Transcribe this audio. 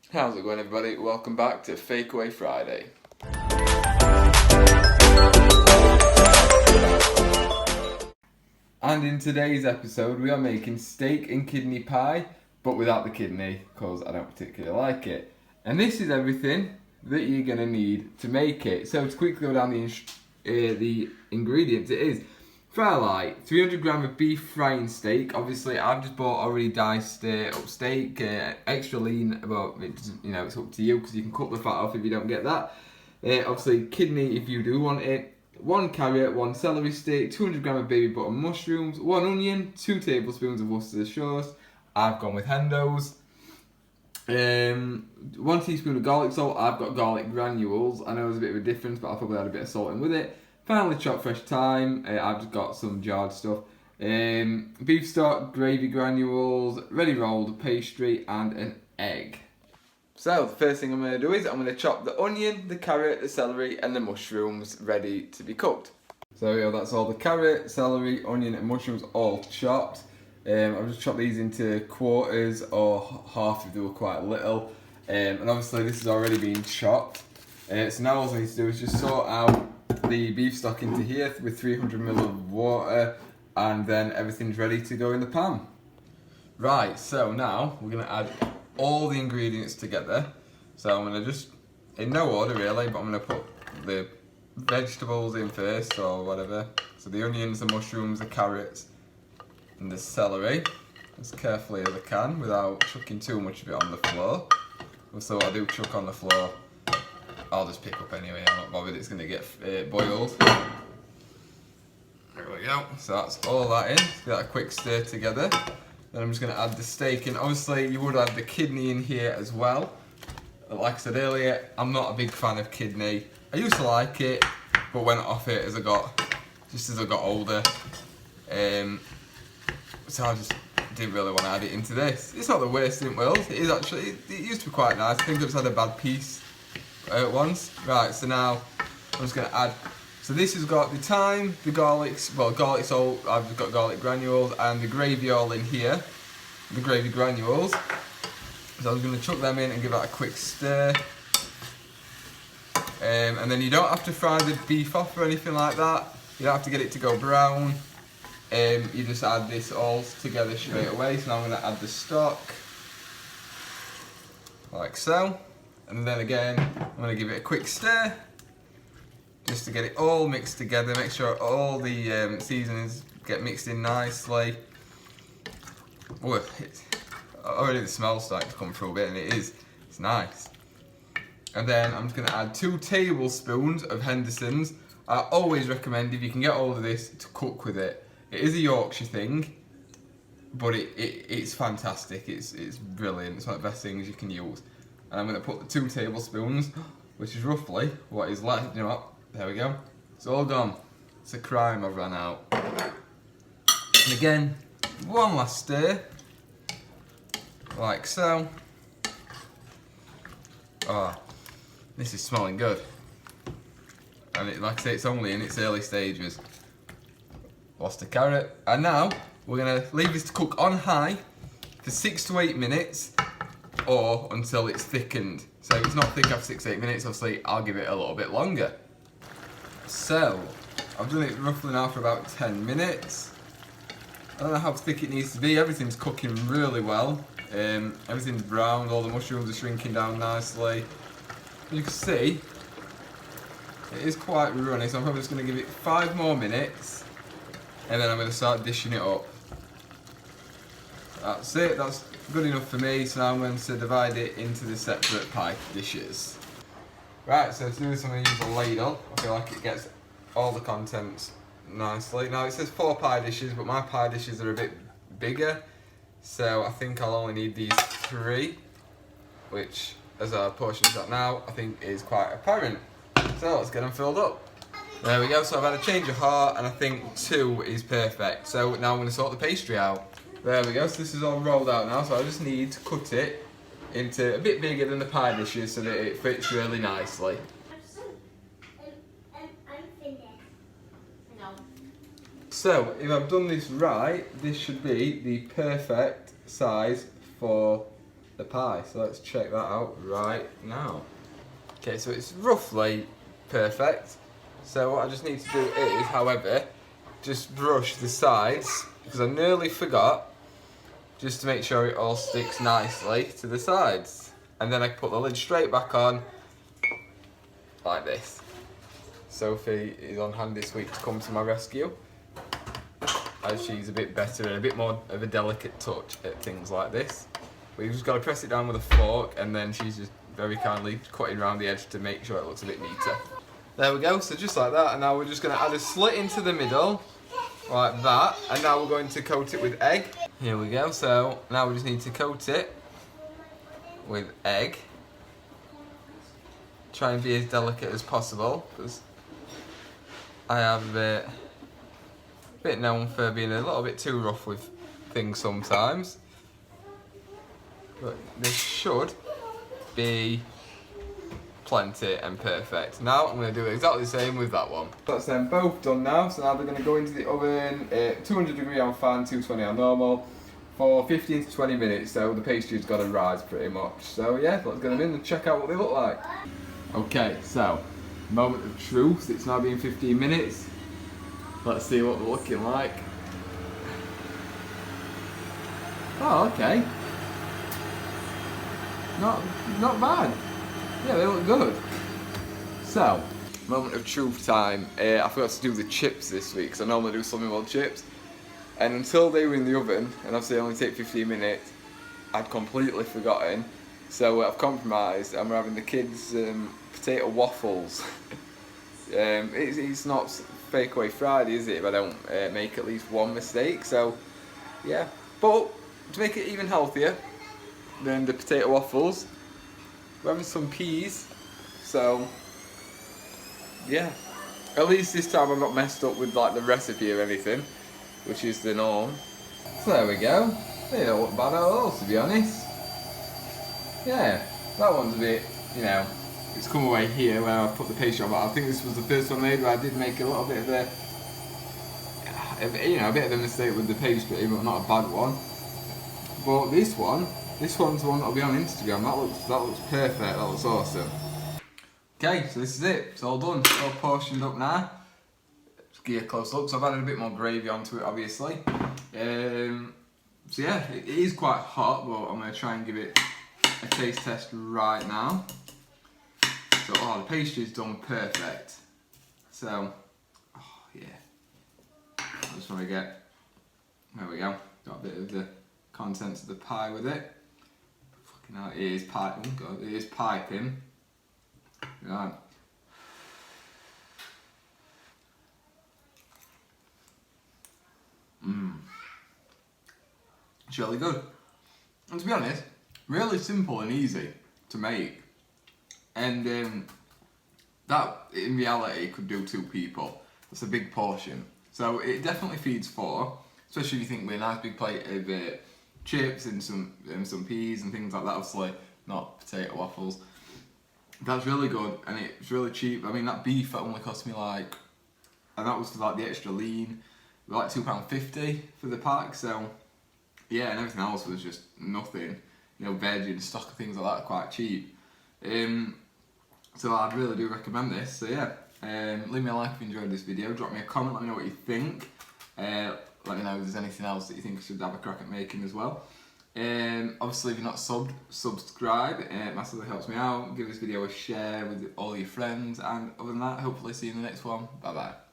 How's it going, everybody? Welcome back to Fakeaway Friday. And in today's episode we are making steak and kidney pie, but without the kidney, because I don't particularly like it. And this is everything that you're going to need to make it. So to quickly go down the ingredients, it is Fairlight, 300 gram of beef frying steak. Obviously, I've just bought already diced up steak, extra lean. But it's up to you because you can cut the fat off if you don't get that. Obviously, kidney if you do want it. 1 carrot, 1 celery stick, 200 gram of baby button mushrooms, 1 onion, 2 tablespoons of Worcestershire sauce. I've gone with Hendo's. 1 teaspoon of garlic salt. I've got garlic granules. I know there's a bit of a difference, but I'll probably add a bit of salt in with it. Finely chopped fresh thyme. I've just got some jarred stuff. Beef stock, gravy granules, ready rolled pastry, and an egg. So the first thing I'm going to do is I'm going to chop the onion, the carrot, the celery, and the mushrooms ready to be cooked. So yeah, that's all the carrot, celery, onion, and mushrooms all chopped. I've just chopped these into quarters or half if they were quite little. And obviously this has already been chopped. So now all I need to do is just sort out the beef stock into here with 300 ml of water, and then everything's ready to go in the pan. Right, so now we're going to add all the ingredients together. So I'm going to just, in no order really, but I'm going to put the vegetables in first or whatever. So the onions, the mushrooms, the carrots, and the celery, as carefully as I can without chucking too much of it on the floor. So I do chuck on the floor, I'll just pick up anyway, I'm not bothered, it's going to get boiled. There we go, so that's all that in, give that a quick stir together. Then I'm just going to add the steak in. Obviously you would add the kidney in here as well. Like I said earlier, I'm not a big fan of kidney. I used to like it, but went off it as I got older. So I just didn't really want to add it into this. It's not the worst in the world, it is actually, it used to be quite nice. I think I've just had a bad piece once. Right, so now I'm just going to add, so this has got the thyme, the garlic salt, I've just got garlic granules, and the gravy all in here, the gravy granules. So I'm going to chuck them in and give that a quick stir. And then you don't have to fry the beef off or anything like that, you don't have to get it to go brown. You just add this all together straight away. So now I'm going to add the stock, like so. And then again, I'm going to give it a quick stir, just to get it all mixed together, make sure all the seasonings get mixed in nicely. Oh, already the smell's starting to come through a bit, and it's nice. And then I'm just going to add 2 tablespoons of Henderson's. I always recommend, if you can get hold of this, to cook with it. It is a Yorkshire thing, but it's fantastic, it's brilliant, it's one of the best things you can use. And I'm going to put the 2 tablespoons, which is roughly what is left, you know what, there we go. It's all gone. It's a crime I've run out. And again, one last stir, like so. Oh, this is smelling good. And like I say, it's only in its early stages. Lost a carrot. And now, we're going to leave this to cook on high for 6 to 8 minutes, or until it's thickened. So if it's not thick after 6 to 8 minutes, obviously I'll give it a little bit longer. So, I've done it roughly now for about 10 minutes. I don't know how thick it needs to be, everything's cooking really well. Everything's browned, all the mushrooms are shrinking down nicely. As you can see, it is quite runny, so I'm probably just going to give it 5 more minutes, and then I'm going to start dishing it up. That's it, that's good enough for me, so now I'm going to divide it into the separate pie dishes. Right, so to do this I'm going to use a ladle. I feel like it gets all the contents nicely. Now it says 4 pie dishes, but my pie dishes are a bit bigger, so I think I'll only need these 3, which, as our portions that now, I think is quite apparent. So let's get them filled up. There we go, so I've had a change of heart, and I think 2 is perfect. So now I'm going to sort the pastry out. There we go, so this is all rolled out now, so I just need to cut it into a bit bigger than the pie dishes so that it fits really nicely. So, if I've done this right, this should be the perfect size for the pie. So let's check that out right now. Okay, so it's roughly perfect. So what I just need to do is, however, just brush the sides, because I nearly forgot, just to make sure it all sticks nicely to the sides. And then I can put the lid straight back on, like this. Sophie is on hand this week to come to my rescue, as she's a bit better and a bit more of a delicate touch at things like this. We've just got to press it down with a fork, and then she's just very kindly cutting around the edge to make sure it looks a bit neater. There we go, so just like that, and now we're just going to add a slit into the middle, like that, and now we're going to coat it with egg. Here we go, so now we just need to coat it with egg. Try and be as delicate as possible, because I have a bit known for being a little bit too rough with things sometimes. But this should be plenty and perfect. Now I'm going to do exactly the same with that one. That's them both done now, so now they're going to go into the oven, 200 degree on fan, 220 on normal, for 15 to 20 minutes, so the pastry's got to rise pretty much. So yeah, let's get them in and check out what they look like. Okay, so, moment of truth, it's now been 15 minutes. Let's see what they're looking like. Oh, okay. Not bad. Yeah, they look good. So, moment of truth time. I forgot to do the chips this week, because I normally do something with chips. And until they were in the oven, and obviously they only take 15 minutes, I'd completely forgotten. So I've compromised, and we're having the kids' potato waffles. It's not fakeaway Friday, is it? If I don't make at least one mistake. So, yeah. But to make it even healthier than the potato waffles, we're having some peas. So, yeah. At least this time I'm not messed up with like the recipe or anything, which is the norm. So there we go. They don't look bad at all, to be honest. Yeah, that one's a bit, you know, it's come away here where I've put the pastry on, but I think this was the first one made where I did make a little bit of a bit of a mistake with the pastry, but not a bad one. But this one's the one that'll be on Instagram. That looks perfect. That looks awesome. Okay, so this is it. It's all done. It's all portioned up now. Just give you a close look. So I've added a bit more gravy onto it, obviously. So yeah, it is quite hot, but I'm going to try and give it a taste test right now. So, the pastry's done perfect. So, yeah. I just want to get, there we go. Got a bit of the contents of the pie with it. Fucking hell, it is piping. Oh God, it is piping. Right. It's really good. And to be honest, really simple and easy to make. And that, in reality, could do 2 people. That's a big portion. So it definitely feeds 4, especially if you think with a nice big plate of chips and some peas and things like that. Obviously, not potato waffles. That's really good, and it's really cheap. I mean, that beef only cost me like, and that was for like the extra lean, like £2.50 for the pack. So yeah, and everything else was just nothing. You know, veg and stock and things like that are quite cheap. So I really do recommend this. So yeah, leave me a like if you enjoyed this video. Drop me a comment, let me know what you think. Let me know if there's anything else that you think I should have a crack at making as well. Obviously if you're not subbed, subscribe. It massively helps me out. Give this video a share with all your friends. And other than that, hopefully see you in the next one. Bye bye.